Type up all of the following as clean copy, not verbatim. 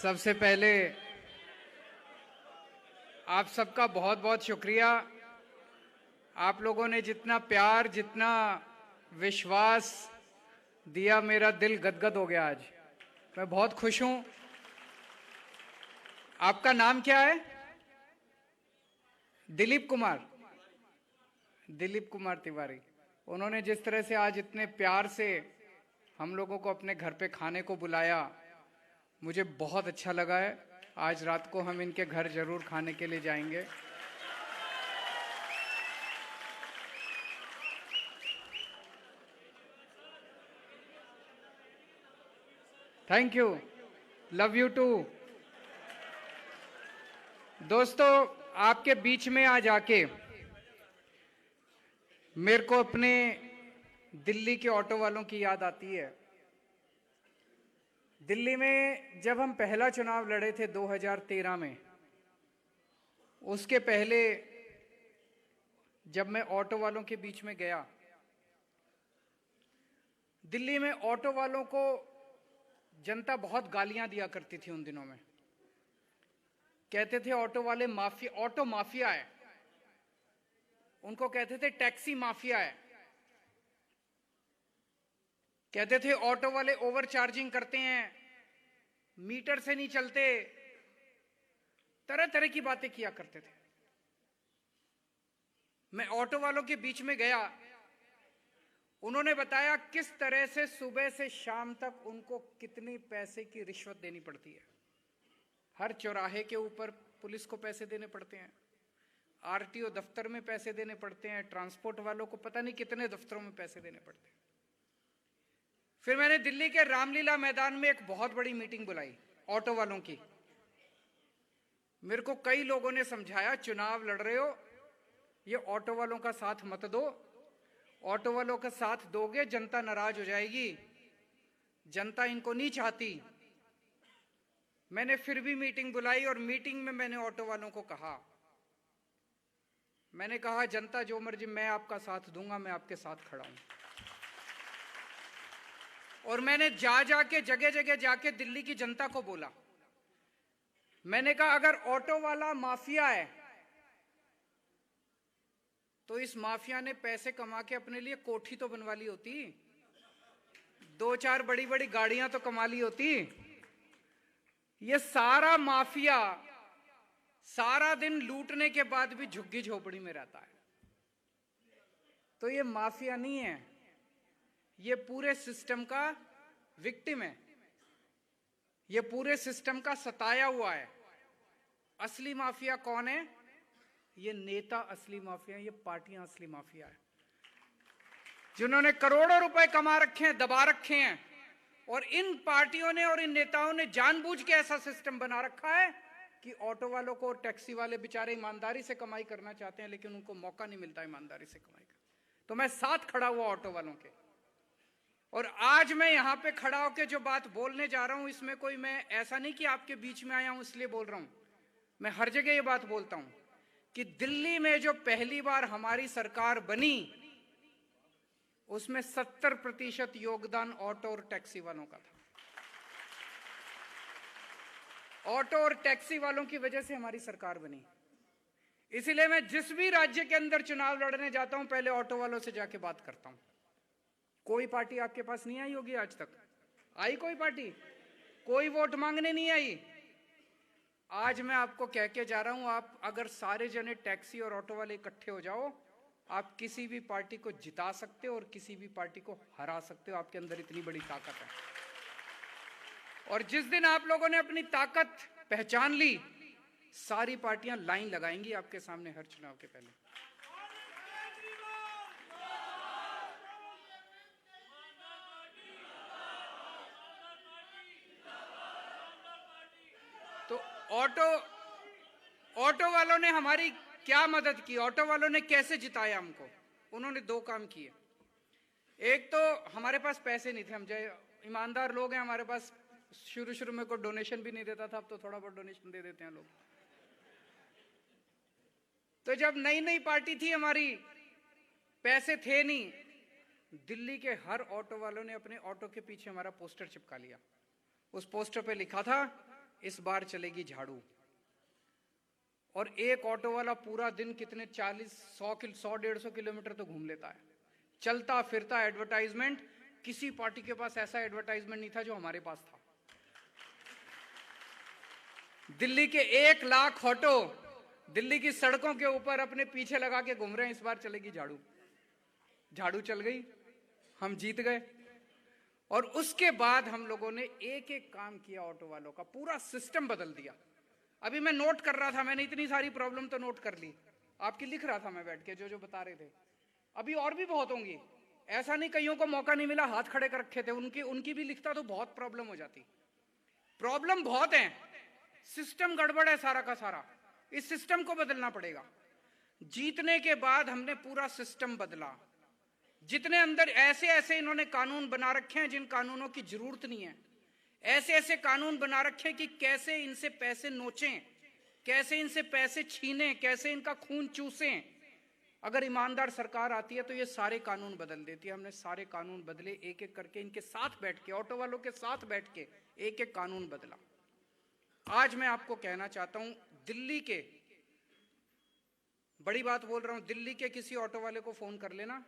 सबसे पहले आप सबका बहुत बहुत शुक्रिया। आप लोगों ने जितना प्यार, जितना विश्वास दिया, मेरा दिल गदगद हो गया। आज मैं बहुत खुश हूं। आपका नाम क्या है? दिलीप कुमार। दिलीप कुमार तिवारी। उन्होंने जिस तरह से आज इतने प्यार से हम लोगों को अपने घर पे खाने को बुलाया, मुझे बहुत अच्छा लगा है। आज रात को हम इनके घर जरूर खाने के लिए जाएंगे। Thank you, love you too. दोस्तों, आपके बीच में आज आके मेरे को अपने दिल्ली के ऑटो वालों की याद आती है। दिल्ली में जब हम पहला चुनाव लड़े थे 2013 में, उसके पहले जब मैं ऑटो वालों के बीच में गया, दिल्ली में ऑटो वालों को जनता बहुत गालियां दिया करती थी उन दिनों में। कहते थे ऑटो वाले माफिया, ऑटो माफिया है। उनको कहते थे टैक्सी माफिया है। कहते थे ऑटो वाले ओवर चार्जिंग करते हैं, मीटर से नहीं चलते, तरह तरह की बातें किया करते थे। मैं ऑटो वालों के बीच में गया, उन्होंने बताया किस तरह से सुबह से शाम तक उनको कितनी पैसे की रिश्वत देनी पड़ती है। हर चौराहे के ऊपर पुलिस को पैसे देने पड़ते हैं, आरटीओ दफ्तर में पैसे देने पड़ते हैं, ट्रांसपोर्ट वालों को पता नहीं कितने दफ्तरों में पैसे देने पड़ते हैं। फिर मैंने दिल्ली के रामलीला मैदान में एक बहुत बड़ी मीटिंग बुलाई ऑटो वालों की। मेरे को कई लोगों ने समझाया, चुनाव लड़ रहे हो, ये ऑटो वालों का साथ मत दो। ऑटो वालों का साथ दोगे जनता नाराज हो जाएगी, जनता इनको नहीं चाहती। मैंने फिर भी मीटिंग बुलाई और मीटिंग में मैंने ऑटो वालों को कहा, मैंने कहा जनता जो मर्जी, मैं आपका साथ दूंगा, मैं आपके साथ खड़ा हूं। और मैंने जाके जगह जगह जाके दिल्ली की जनता को बोला, मैंने कहा अगर ऑटो वाला माफिया है तो इस माफिया ने पैसे कमा के अपने लिए कोठी तो बनवा ली होती, 2-4 बड़ी बड़ी गाड़ियां तो कमा ली होती। ये सारा माफिया सारा दिन लूटने के बाद भी झुग्गी झोपड़ी में रहता है। तो ये माफिया नहीं है, ये पूरे सिस्टम का विक्टिम है, ये पूरे सिस्टम का सताया हुआ है। असली माफिया कौन है? ये नेता असली माफिया है, ये पार्टियां असली माफिया है, जिन्होंने करोड़ों रुपए कमा रखे हैं, दबा रखे हैं। और इन पार्टियों ने और इन नेताओं ने जानबूझ के ऐसा सिस्टम बना रखा है कि ऑटो वालों को, टैक्सी वाले बेचारे ईमानदारी से कमाई करना चाहते हैं, लेकिन उनको मौका नहीं मिलता ईमानदारी से कमाई का। तो मैं साथ खड़ा हुआ ऑटो वालों के। और आज मैं यहां पे खड़ा होकर जो बात बोलने जा रहा हूं, इसमें कोई, मैं ऐसा नहीं कि आपके बीच में आया हूं इसलिए बोल रहा हूं, मैं हर जगह ये बात बोलता हूं कि दिल्ली में जो पहली बार हमारी सरकार बनी, उसमें 70% योगदान ऑटो और टैक्सी वालों का था। ऑटो और टैक्सी वालों की वजह से हमारी सरकार बनी। इसीलिए मैं जिस भी राज्य के अंदर चुनाव लड़ने जाता हूं, पहले ऑटो वालों से जाके बात करता हूं। कोई पार्टी आपके पास नहीं आई होगी आज तक? आई कोई पार्टी? कोई वोट मांगने नहीं आई। आज मैं आपको कह के जा रहा हूं, आप अगर सारे जने टैक्सी और ऑटो वाले इकट्ठे हो जाओ, आप किसी भी पार्टी को जिता सकते हो और किसी भी पार्टी को हरा सकते हो। आपके अंदर इतनी बड़ी ताकत है। और जिस दिन आप लोगों ने अपनी ताकत पहचान ली, सारी पार्टियां लाइन लगाएंगी आपके सामने हर चुनाव के पहले। तो ऑटो वालों ने हमारी क्या मदद की? ऑटो वालों ने कैसे जिताया हमको? उन्होंने 2 काम किए। एक तो हमारे पास पैसे नहीं थे, हम ईमानदार लोग हैं, हमारे पास शुरू में कोई डोनेशन भी नहीं देता था, अब तो थोड़ा बहुत डोनेशन दे देते हैं लोग। तो जब नई नई पार्टी थी हमारी, पैसे थे नहीं, दिल्ली के हर ऑटो वालों ने अपने ऑटो के पीछे हमारा पोस्टर चिपका लिया। उस पोस्टर पे लिखा था, इस बार चलेगी झाड़ू। और एक ऑटो वाला पूरा दिन कितने 100-150 किलोमीटर तो घूम लेता है, चलता फिरता एडवर्टाइजमेंट। किसी पार्टी के पास ऐसा एडवर्टाइजमेंट नहीं था जो हमारे पास था। दिल्ली के 1 लाख ऑटो दिल्ली की सड़कों के ऊपर अपने पीछे लगा के घूम रहे हैं, इस बार चलेगी झाड़ू। झाड़ू चल गई, हम जीत गए। और उसके बाद हम लोगों ने एक एक काम किया, ऑटो वालों का पूरा सिस्टम बदल दिया। अभी मैं नोट कर रहा था, मैंने इतनी सारी प्रॉब्लम तो नोट कर ली, आपकी लिख रहा था मैं बैठ के, जो जो बता रहे थे। अभी और भी बहुत होंगी, ऐसा नहीं कईयों को मौका नहीं मिला, हाथ खड़े कर रखे थे, उनकी भी लिखता तो बहुत प्रॉब्लम हो जाती। प्रॉब्लम बहुत है, सिस्टम गड़बड़ है सारा का सारा, इस सिस्टम को बदलना पड़ेगा। जीतने के बाद हमने पूरा सिस्टम बदला। जितने अंदर ऐसे ऐसे इन्होंने कानून बना रखे हैं जिन कानूनों की जरूरत नहीं है, ऐसे ऐसे कानून बना रखे हैं कि कैसे इनसे पैसे नोचें, कैसे इनसे पैसे छीनें, कैसे इनका खून चूसें। अगर ईमानदार सरकार आती है तो ये सारे कानून बदल देती है। हमने सारे कानून बदले, एक एक करके इनके साथ बैठ के, ऑटो वालों के साथ बैठ के एक एक कानून बदला। आज मैं आपको कहना चाहता हूं, दिल्ली के, बड़ी बात बोल रहा हूं, दिल्ली के किसी ऑटो वाले को फोन कर लेना,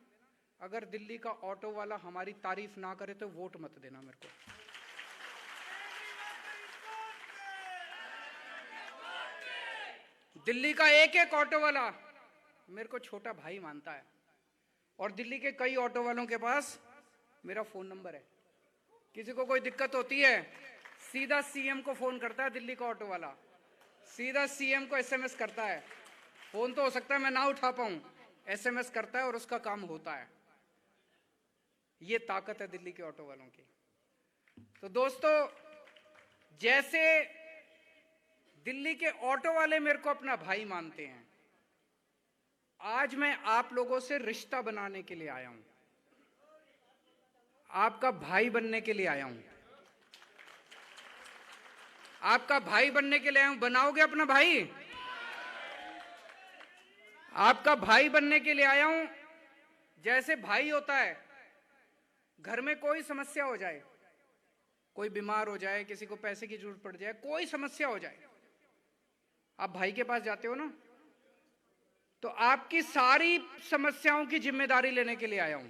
अगर दिल्ली का ऑटो वाला हमारी तारीफ ना करे तो वोट मत देना मेरे को। दिल्ली का एक एक ऑटो वाला मेरे को छोटा भाई मानता है, और दिल्ली के कई ऑटो वालों के पास मेरा फोन नंबर है। किसी को कोई दिक्कत होती है सीधा सीएम को फोन करता है, दिल्ली का ऑटो वाला सीधा सीएम को एसएमएस करता है। फोन तो हो सकता है मैं ना उठा पाऊं, एसएमएस करता है और उसका काम होता है। ये ताकत है दिल्ली के ऑटो वालों की। तो दोस्तों, जैसे दिल्ली के ऑटो वाले मेरे को अपना भाई मानते हैं, आज मैं आप लोगों से रिश्ता बनाने के लिए आया हूं, आपका भाई बनने के लिए आया हूं, आपका भाई बनने के लिए आया हूं। बनाओगे अपना भाई? आपका भाई बनने के लिए आया हूं। जैसे भाई होता है, घर में कोई समस्या हो जाए, कोई बीमार हो जाए, किसी को पैसे की जरूरत पड़ जाए, कोई समस्या हो जाए, आप भाई के पास जाते हो ना, तो आपकी सारी समस्याओं की जिम्मेदारी लेने के लिए आया हूं।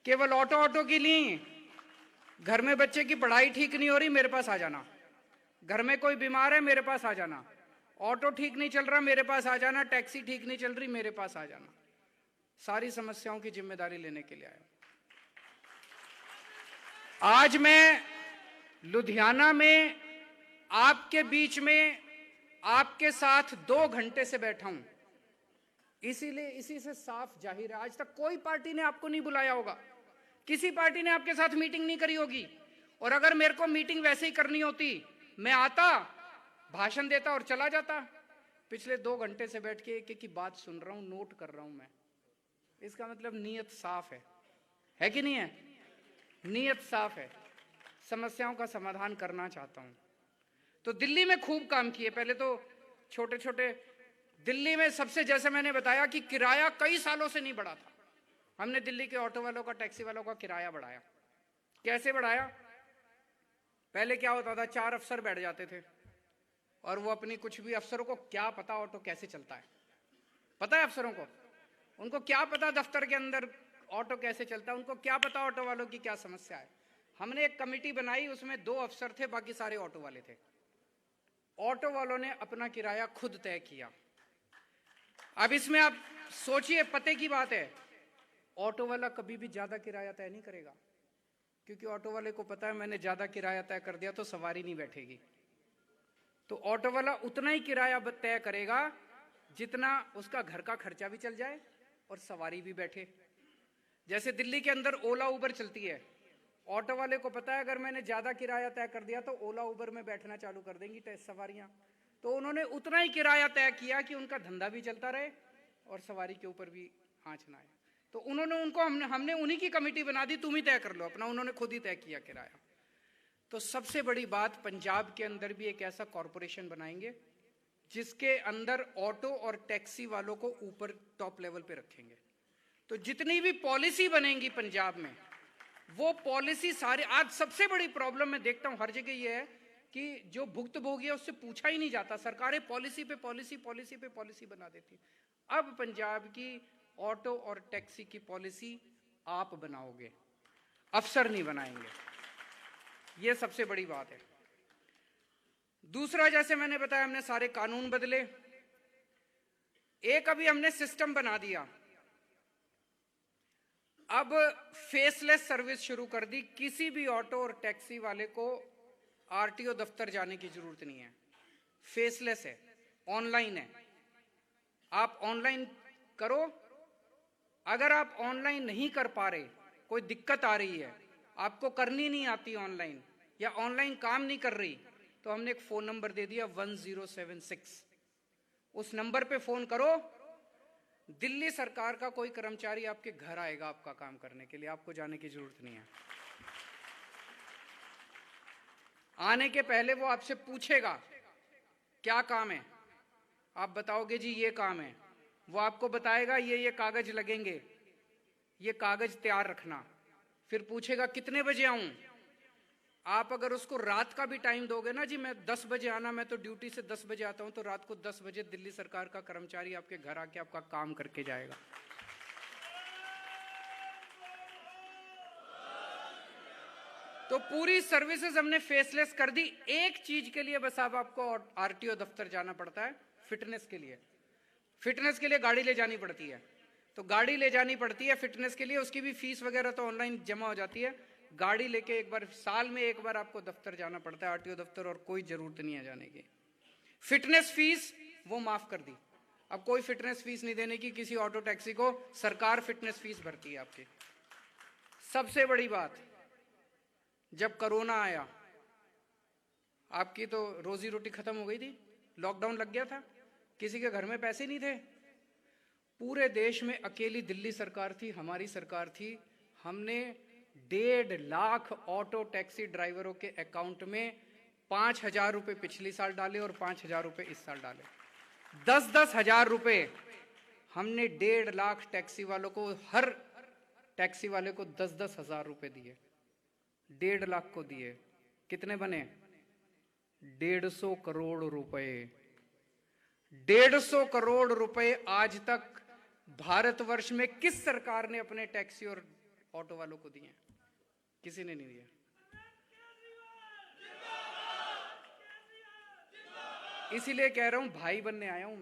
केवल ऑटो की नहीं, घर में बच्चे की पढ़ाई ठीक नहीं हो रही, मेरे पास आ जाना। घर में कोई बीमार है, मेरे पास आ जाना। ऑटो ठीक नहीं चल रहा, मेरे पास आ जाना। टैक्सी ठीक नहीं चल रही, मेरे पास आ जाना। सारी समस्याओं की जिम्मेदारी लेने के लिए आया। आज मैं लुधियाना में आपके बीच में आपके साथ 2 घंटे से बैठा हूं, इसीलिए इसी से साफ जाहिर है, आज तक कोई पार्टी ने आपको नहीं बुलाया होगा, किसी पार्टी ने आपके साथ मीटिंग नहीं करी होगी। और अगर मेरे को मीटिंग वैसे ही करनी होती, मैं आता, भाषण देता और चला जाता। पिछले 2 घंटे से बैठ के एक एक की बात सुन रहा हूं, नोट कर रहा हूं मैं। इसका मतलब नीयत साफ है कि नहीं है? नीयत साफ है, समस्याओं का समाधान करना चाहता हूं। तो दिल्ली में खूब काम किए, पहले तो छोटे छोटे, दिल्ली में सबसे, जैसे मैंने बताया कि किराया कई सालों से नहीं बढ़ा था, हमने दिल्ली के ऑटो वालों का, टैक्सी वालों का किराया बढ़ाया। कैसे बढ़ाया? पहले क्या होता था, 4 अफसर बैठ जाते थे और वो अपनी कुछ भी, अफसरों को क्या पता ऑटो कैसे चलता है? पता है अफसरों को? उनको क्या पता दफ्तर के अंदर ऑटो कैसे चलता है? उनको क्या पता ऑटो वालों की क्या समस्या है? हमने एक कमेटी बनाई, उसमें 2 अफसर थे, बाकी सारे ऑटो वाले थे। ऑटो वालों ने अपना किराया खुद तय किया। अब इसमें आप सोचिए, पते की बात है, ऑटो वाला कभी भी ज्यादा किराया तय नहीं करेगा, क्योंकि ऑटो वाले को पता है मैंने ज्यादा किराया तय कर दिया तो सवारी नहीं बैठेगी। तो ऑटो वाला उतना ही किराया तय करेगा जितना उसका घर का खर्चा भी चल जाए और सवारी भी बैठे। जैसे दिल्ली के अंदर ओला उबर चलती है, ऑटो वाले को पता है अगर मैंने ज्यादा किराया तय कर दिया तो ओला उबर में बैठना चालू कर देंगी सवारियां। तो उन्होंने उतना ही किराया तय किया कि उनका धंधा भी चलता रहे और सवारी के ऊपर भी आंच ना आए। तो हमने उन्हीं की कमेटी बना दी, तुम ही तय कर लो अपना। उन्होंने खुद ही तय किया किराया। तो सबसे बड़ी बात, पंजाब के अंदर भी एक ऐसा कॉरपोरेशन बनाएंगे जिसके अंदर ऑटो और टैक्सी वालों को ऊपर टॉप लेवल पे रखेंगे। तो जितनी भी पॉलिसी बनेगी पंजाब में, वो पॉलिसी सारे, आज सबसे बड़ी प्रॉब्लम मैं देखता हूं हर जगह ये है कि जो भुक्तभोगी है उससे पूछा ही नहीं जाता, सरकारें पॉलिसी पे पॉलिसी, पॉलिसी पे पॉलिसी बना देती। अब पंजाब की ऑटो और टैक्सी की पॉलिसी आप बनाओगे, अफसर नहीं बनाएंगे। यह सबसे बड़ी बात है। दूसरा, जैसे मैंने बताया, हमने सारे कानून बदले। एक अभी हमने सिस्टम बना दिया, अब फेसलेस सर्विस शुरू कर दी। किसी भी ऑटो और टैक्सी वाले को आरटीओ दफ्तर जाने की जरूरत नहीं है, फेसलेस है, ऑनलाइन है। आप ऑनलाइन करो। अगर आप ऑनलाइन नहीं कर पा रहे, कोई दिक्कत आ रही है, आपको करनी नहीं आती ऑनलाइन, या ऑनलाइन काम नहीं कर रही, तो हमने एक फोन नंबर दे दिया 1076। उस नंबर पे फोन करो, दिल्ली सरकार का कोई कर्मचारी आपके घर आएगा आपका काम करने के लिए, आपको जाने की जरूरत नहीं है। आने के पहले वो आपसे पूछेगा क्या काम है, आप बताओगे जी ये काम है, वो आपको बताएगा ये कागज लगेंगे, ये कागज तैयार रखना। फिर पूछेगा कितने बजे आऊं। आप अगर उसको रात का भी टाइम दोगे ना, जी मैं 10 बजे आना, मैं तो ड्यूटी से 10 बजे आता हूं, तो रात को 10 बजे दिल्ली सरकार का कर्मचारी आपके घर आके आपका काम करके जाएगा। तो पूरी सर्विसेज हमने फेसलेस कर दी। एक चीज के लिए बस आपको आरटीओ दफ्तर जाना पड़ता है, फिटनेस के लिए। फिटनेस के लिए गाड़ी ले जानी पड़ती है, तो गाड़ी ले जानी पड़ती है फिटनेस के लिए, उसकी भी फीस वगैरह तो ऑनलाइन जमा हो जाती है। गाड़ी लेके एक बार, साल में एक बार आपको दफ्तर जाना पड़ता है, आरटीओ दफ्तर, और कोई जरूरत नहीं है जाने की। फिटनेस फीस वो माफ कर दी, अब कोई फिटनेस फीस नहीं देने की किसी ऑटो टैक्सी को, सरकार फिटनेस फीस भरती है आपकी। सबसे बड़ी बात, जब कोरोना आया आपकी तो रोजी रोटी खत्म हो गई थी, लॉकडाउन लग गया था, किसी के घर में पैसे नहीं थे। पूरे देश में अकेली दिल्ली सरकार थी, हमारी सरकार थी। हमने 1.5 लाख ऑटो टैक्सी ड्राइवरों के अकाउंट में 5,000 रुपए पिछले साल डाले और 5,000 रुपए इस साल डाले। 10-10 हजार रुपए हमने 1.5 लाख टैक्सी वालों को, हर टैक्सी वाले को 10-10 हजार रुपए दिए। 1.5 लाख को दिए, कितने बने? 150 करोड़ रुपए। 150 करोड़ रुपए आज तक भारतवर्ष में किस सरकार ने अपने टैक्सी और ऑटो वालों को दिए? किसी ने नहीं दिया। इसीलिए कह रहा हूं, भाई बनने आया हूं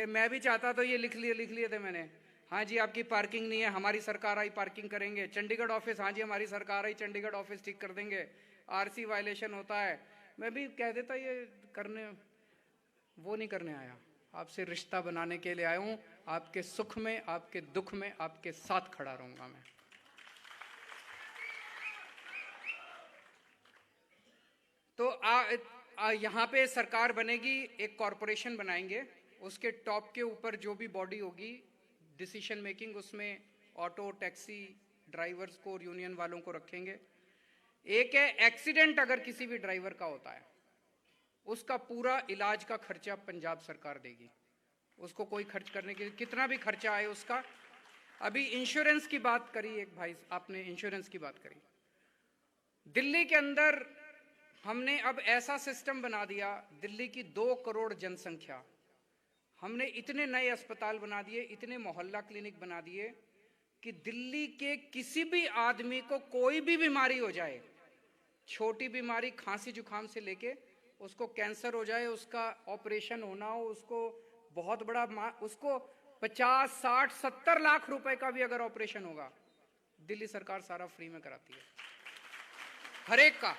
मैं भी चाहता तो ये लिख लिए थे मैंने, हाँ जी आपकी पार्किंग नहीं है, हमारी सरकार आई पार्किंग करेंगे। चंडीगढ़ ऑफिस, हाँ जी हमारी सरकार आई चंडीगढ़ ऑफिस ठीक कर देंगे। आरसी वायलेशन होता है, मैं भी कह देता ये करने, वो नहीं करने आया, आपसे रिश्ता बनाने के लिए आया हूं। आपके सुख में, आपके दुख में आपके साथ खड़ा रहूंगा मैं। तो यहां पे सरकार बनेगी, एक कॉरपोरेशन बनाएंगे, उसके टॉप के ऊपर जो भी बॉडी होगी डिसीजन मेकिंग, उसमें ऑटो टैक्सी ड्राइवर्स को और यूनियन वालों को रखेंगे। एक है एक्सीडेंट अगर किसी भी ड्राइवर का होता है, उसका पूरा इलाज का खर्चा पंजाब सरकार देगी, उसको कोई खर्च करने के, कितना भी खर्चा आए उसका। अभी इंश्योरेंस की बात करी एक भाई, आपने इंश्योरेंस की बात करी। दिल्ली के अंदर हमने अब ऐसा सिस्टम बना दिया, दिल्ली की 2 करोड़ जनसंख्या, हमने इतने नए अस्पताल बना दिए, इतने मोहल्ला क्लिनिक बना दिए कि दिल्ली के किसी भी आदमी को कोई भी बीमारी हो जाए, छोटी बीमारी खांसी जुकाम से लेके उसको कैंसर हो जाए, उसका ऑपरेशन होना हो, उसको बहुत बड़ा, उसको 50, 60, 70 लाख रुपए का भी अगर ऑपरेशन होगा, दिल्ली सरकार सारा फ्री में कराती है, हर एक का।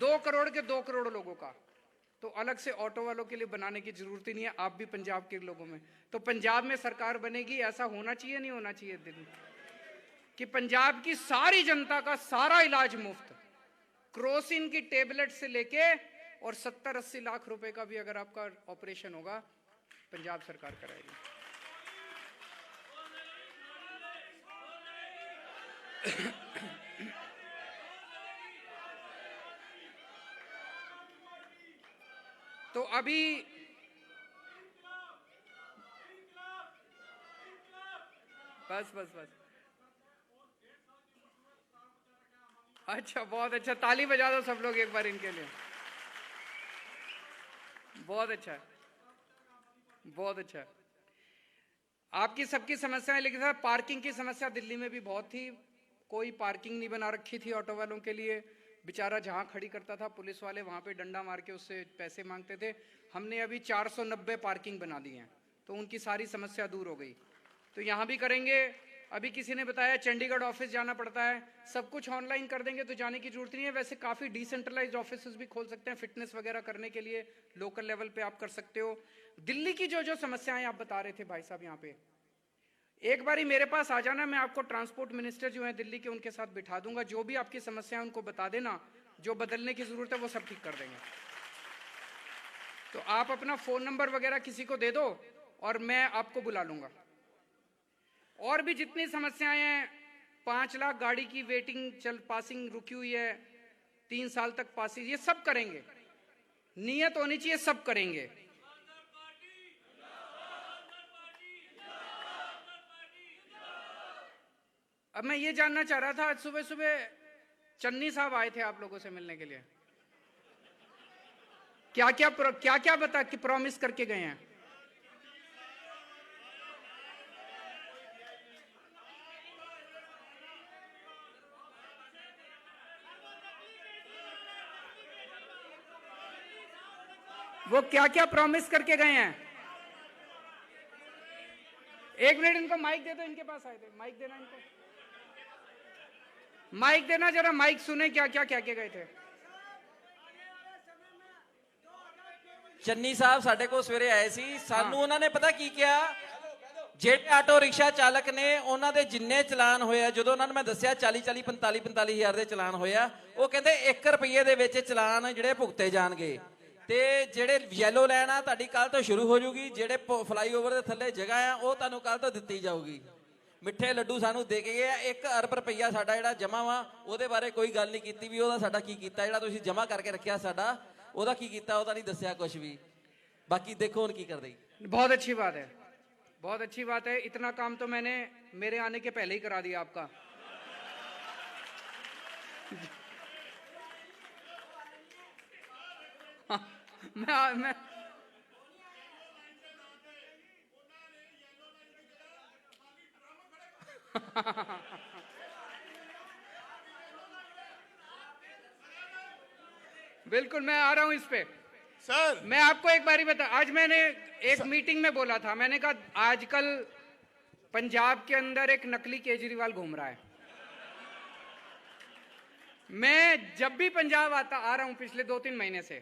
2 करोड़ के 2 करोड़ लोगों का, तो अलग से ऑटो वालों के लिए बनाने की जरूरत ही नहीं है। आप भी पंजाब के लोगों में, तो पंजाब में सरकार बनेगी, ऐसा होना चाहिए नहीं होना चाहिए दिल्ली कि पंजाब की सारी जनता का सारा इलाज मुफ्त, क्रोसिन की टेबलेट से लेके और 70-80 लाख रुपए का भी अगर आपका ऑपरेशन होगा, पंजाब सरकार कराएगी। तो अभी बस अच्छा, बहुत अच्छा, ताली बजा दो सब लोग एक बार इनके लिए। बहुत अच्छा, बहुत अच्छा। आपकी सबकी समस्याएं, लेकिन सर पार्किंग की समस्या दिल्ली में भी बहुत थी। कोई पार्किंग नहीं बना रखी थी ऑटो वालों के लिए। बेचारा जहां खड़ी करता था पुलिस वाले वहां पे डंडा मार के उससे पैसे मांगते थे। हमने अभी 490 पार्किंग बना दी हैं, तो उनकी सारी समस्या दूर हो गई। तो यहाँ भी करेंगे। अभी किसी ने बताया चंडीगढ़ ऑफिस जाना पड़ता है, सब कुछ ऑनलाइन कर देंगे तो जाने की जरूरत नहीं है। वैसे काफ़ी डिसेंट्रलाइज्ड ऑफिस भी खोल सकते हैं फिटनेस वगैरह करने के लिए, लोकल लेवल पे आप कर सकते हो। दिल्ली की जो जो समस्याएं आप बता रहे थे भाई साहब यहाँ पे, एक बारी मेरे पास आ जाना, मैं आपको ट्रांसपोर्ट मिनिस्टर जो है दिल्ली के उनके साथ बिठा दूंगा। जो भी आपकी समस्याएं उनको बता देना, जो बदलने की जरूरत है वो सब ठीक कर देंगे। तो आप अपना फोन नंबर वगैरह किसी को दे दो और मैं आपको बुला लूंगा। और भी जितनी समस्याएं हैं, 5 लाख गाड़ी की वेटिंग पासिंग रुकी हुई है, 3 साल तक पासिंग, ये सब करेंगे। नियत होनी चाहिए, सब करेंगे। अब मैं ये जानना चाह रहा था, आज सुबह सुबह चन्नी साहब आए थे आप लोगों से मिलने के लिए, क्या क्या बता कि प्रॉमिस करके गए हैं? वो क्या क्या प्रॉमिस करके गए हैं? एक मिनट, इनको माइक दे दो, इनके पास आए थे, माइक देना इनको, माइक देना जरा, माइक सुने क्या क्या कह के गए थे। ਚੰਨੀ ਸਾਹਿਬ ਸਾਡੇ ਕੋਲ ਸਵੇਰੇ ਆਏ ਸੀ, ਸਾਨੂੰ ਉਹਨਾਂ ਨੇ ਪਤਾ ਕੀ ਕਿਹਾ, ਜਿਹੜੇ ਆਟੋ ਰਿਕਸ਼ਾ ਚਾਲਕ ਨੇ ਉਹਨਾਂ ਦੇ ਜਿੰਨੇ ਚਲਾਨ ਹੋਇਆ, ਜਦੋਂ ਉਹਨਾਂ ਨੂੰ ਮੈਂ ਦੱਸਿਆ 40 45 ਹਜ਼ਾਰ ਦੇ ਚਲਾਨ ਹੋਇਆ, ਉਹ ਕਹਿੰਦੇ 1 ਰੁਪਏ ਦੇ ਵਿੱਚ ਚਲਾਨ ਜਿਹੜੇ ਭੁਗਤੇ ਜਾਣਗੇ। ਤੇ ਜਿਹੜੇ ਯੈਲੋ ਲਾਈਨ ਆ ਤੁਹਾਡੀ ਕੱਲ ਤੋਂ ਸ਼ੁਰੂ ਹੋ ਜੂਗੀ, ਜਿਹੜੇ ਫਲਾਈਓਵਰ ਦੇ ਥੱਲੇ ਜਗ੍ਹਾ ਆ ਉਹ ਤੁਹਾਨੂੰ ਕੱਲ ਤੋਂ ਦਿੱਤੀ ਜਾਊਗੀ। ਮਿੱਠੇ ਲੱਡੂ ਸਾਨੂੰ ਦੇ ਕੇ ਗਏ ਆ। 1 ਅਰਬ ਰੁਪਈਆ ਸਾਡਾ ਜਿਹੜਾ ਜਮਾ ਵਾ, ਉਹਦੇ ਬਾਰੇ ਕੋਈ ਗੱਲ ਨਹੀਂ ਕੀਤੀ ਵੀ ਉਹਦਾ ਸਾਡਾ ਕੀ ਕੀਤਾ, ਜਿਹੜਾ ਤੁਸੀਂ ਜਮਾ ਕਰਕੇ ਰੱਖਿਆ ਸਾਡਾ ਉਹਦਾ ਕੀ ਕੀਤਾ, ਉਹਦਾ ਨਹੀਂ ਦੱਸਿਆ ਕੁਝ ਵੀ। बाकी देखो उनकी कर देगी। बहुत अच्छी बात है, बहुत अच्छी बात है। इतना काम तो मैंने मेरे आने के पहले ही करा दिया आपका। मैं बिल्कुल, मैं आ रहा हूं इस पे सर। मैं आपको एक बारी बता, आज मैंने एक मीटिंग में बोला था, मैंने कहा आजकल पंजाब के अंदर एक नकली केजरीवाल घूम रहा है। मैं जब भी पंजाब आ रहा हूं पिछले 2-3 महीने से,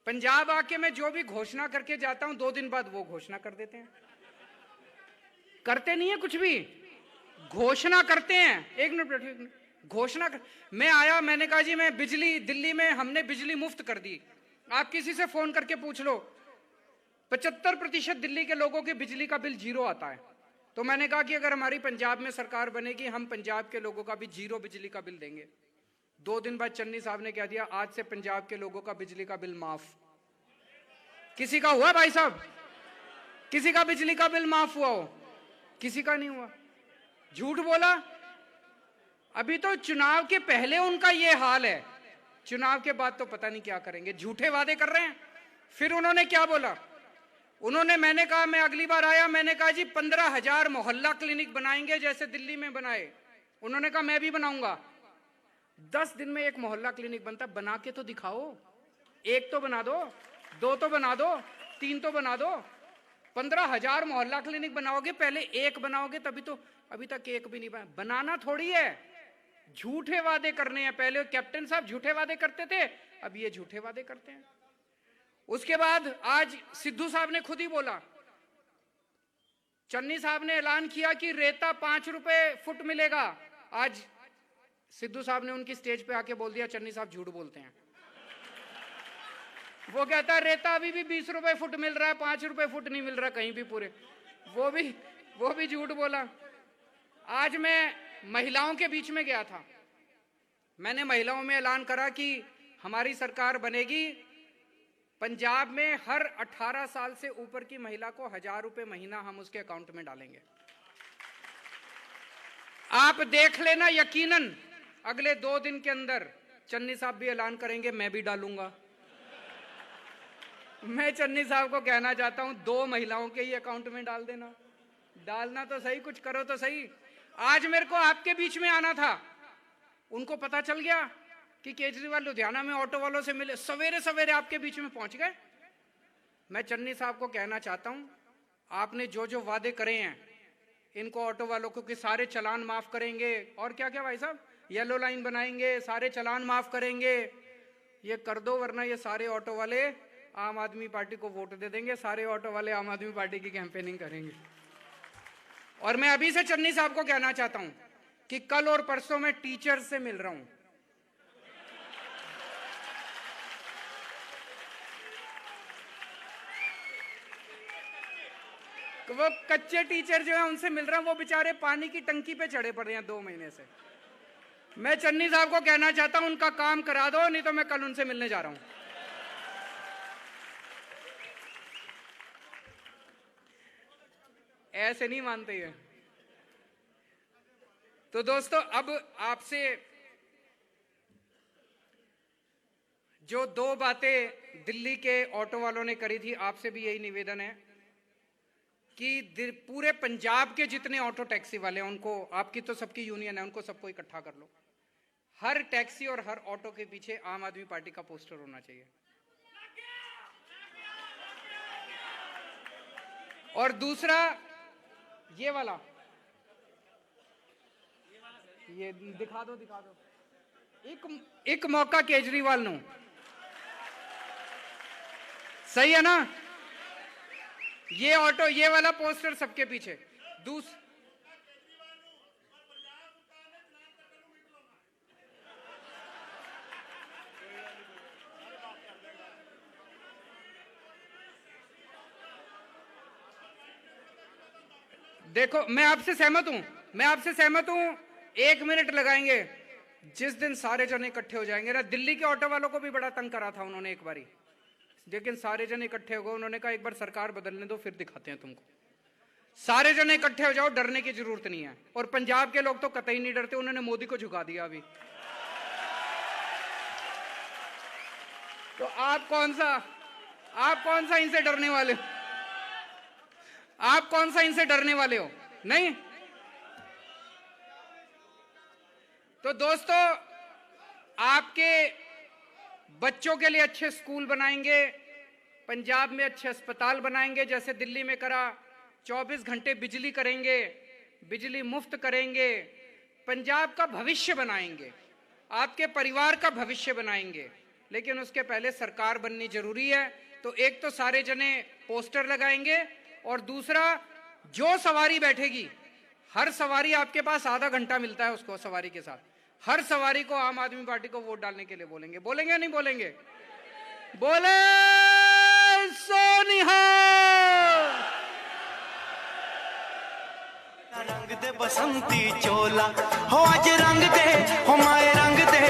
पंजाब आके मैं जो भी घोषणा करके जाता हूं 2 दिन बाद वो घोषणा कर देते हैं। करते नहीं है कुछ भी, घोषणा करते हैं। एक मिनट, घोषणा मैं आया, मैंने कहा जी मैं बिजली, दिल्ली में हमने बिजली मुफ्त कर दी। आप किसी से फोन करके पूछ लो, 75% दिल्ली के लोगों के बिजली का बिल 0 आता है। तो मैंने कहा कि अगर हमारी पंजाब में सरकार बनेगी, हम पंजाब के लोगों का भी 0 बिजली का बिल देंगे। 2 दिन बाद चन्नी साहब ने कह दिया आज से पंजाब के लोगों का बिजली का बिल माफ। किसी का हुआ भाई साहब? किसी का बिजली का बिल माफ हुआ हो? किसी का नहीं हुआ। झूठ बोला। अभी तो चुनाव के पहले उनका ये हाल है, चुनाव के बाद तो पता नहीं क्या करेंगे। झूठे वादे कर रहे हैं। फिर उन्होंने क्या बोला, उन्होंने, मैंने कहा, मैं अगली बार आया, मैंने कहा जी 15,000 मोहल्ला क्लिनिक बनाएंगे जैसे दिल्ली में बनाए। उन्होंने कहा मैं भी बनाऊंगा। 10 दिन में एक मोहल्ला क्लिनिक बनता, बना के तो दिखाओ। 1 तो बना दो, 2 तो बना दो, 3 तो बना दो। 15,000 मोहल्ला क्लिनिक बनाओगे, पहले 1 बनाओगे तभी तो। अभी तक 1 भी नहीं बना। बनाना थोड़ी है, झूठे वादे करने हैं। पहले कैप्टन साहब झूठे वादे करते थे, अब ये झूठे वादे करते हैं। उसके बाद आज सिद्धू साहब ने खुद ही बोला, चन्नी साहब ने ऐलान किया कि रेता 5 रुपए फुट मिलेगा। आज सिद्धू साहब ने उनकी स्टेज पे आके बोल दिया चन्नी साहब झूठ बोलते हैं। वो कहता है रेता अभी भी 20 रुपए फुट मिल रहा है, 5 रुपए फुट नहीं मिल रहा कहीं भी पूरे। वो भी झूठ बोला। आज मैं महिलाओं के बीच में गया था, मैंने महिलाओं में ऐलान करा कि हमारी सरकार बनेगी, पंजाब में हर 18 साल से ऊपर की महिला को 1000 रुपए महीना हम उसके अकाउंट में डालेंगे। आप देख लेना, यकीनन अगले 2 दिन के अंदर चन्नी साहब भी ऐलान करेंगे, मैं भी डालूंगा। मैं चन्नी साहब को कहना चाहता हूं 2 महिलाओं के ही अकाउंट में डाल देना, डालना तो सही, कुछ करो तो सही। आज मेरे को आपके बीच में आना था, उनको पता चल गया कि केजरीवाल लुधियाना में ऑटो वालों से मिले, सवेरे सवेरे आपके बीच में पहुंच गए। मैं चन्नी साहब को कहना चाहता हूं, आपने जो जो वादे करे हैं इनको ऑटो वालों को कि सारे चालान माफ करेंगे, और क्या क्या भाई साहब, येलो लाइन बनाएंगे, सारे चालान माफ करेंगे, ये कर दो, वरना ये सारे ऑटो वाले आम आदमी पार्टी को वोट दे देंगे, सारे ऑटो वाले आम आदमी पार्टी की कैंपेनिंग करेंगे। और मैं अभी से चन्नी साहब को कहना चाहता हूं कि कल और परसों में टीचर्स से मिल रहा हूं। वो कच्चे टीचर जो है उनसे मिल रहा हूं, वो बेचारे पानी की टंकी पे चढ़े पड़े हैं 2 महीने से। मैं चन्नी साहब को कहना चाहता हूं उनका काम करा दो, नहीं तो मैं कल उनसे मिलने जा रहा हूं। ऐसे नहीं मानते ये। तो दोस्तों, अब आपसे जो 2 बातें दिल्ली के ऑटो वालों ने करी थी, आपसे भी यही निवेदन है कि पूरे पंजाब के जितने ऑटो टैक्सी वाले हैं उनको, आपकी तो सबकी यूनियन है, उनको सबको इकट्ठा कर लो। हर टैक्सी और हर ऑटो के पीछे आम आदमी पार्टी का पोस्टर होना चाहिए। और दूसरा ये वाला, ये दिखा दो। एक मौका केजरीवाल नो, सही है ना? ये ऑटो, ये वाला पोस्टर सबके पीछे। देखो, मैं आपसे सहमत हूं, 1 मिनट लगाएंगे। जिस दिन सारे जन इकट्ठे हो जाएंगे ना, दिल्ली के ऑटो वालों को भी बड़ा तंग करा था उन्होंने एक बारी, लेकिन सारे जन इकट्ठे हो गए। उन्होंने कहा एक बार सरकार बदलने दो, फिर दिखाते हैं तुमको। सारे जन इकट्ठे हो जाओ, डरने की जरूरत नहीं है। और पंजाब के लोग तो कतई नहीं डरते, उन्होंने मोदी को झुका दिया अभी। तो आप कौन सा इनसे डरने वाले हो? आप कौन सा इनसे डरने वाले हो? नहीं। तो दोस्तों, आपके बच्चों के लिए अच्छे स्कूल बनाएंगे, पंजाब में अच्छे अस्पताल बनाएंगे, जैसे दिल्ली में करा। 24 घंटे बिजली करेंगे, बिजली मुफ्त करेंगे, पंजाब का भविष्य बनाएंगे, आपके परिवार का भविष्य बनाएंगे। लेकिन उसके पहले सरकार बननी जरूरी है। तो एक तो सारे जने पोस्टर लगाएंगे, और दूसरा, जो सवारी बैठेगी, हर सवारी आपके पास आधा घंटा मिलता है उसको, सवारी के साथ हर सवारी को आम आदमी पार्टी को वोट डालने के लिए बोलेंगे। बोलेंगे या नहीं बोलेंगे? बोले सोनिहा। रंग दे बसंती चोला हो, आज रंग दे हो माए रंग दे।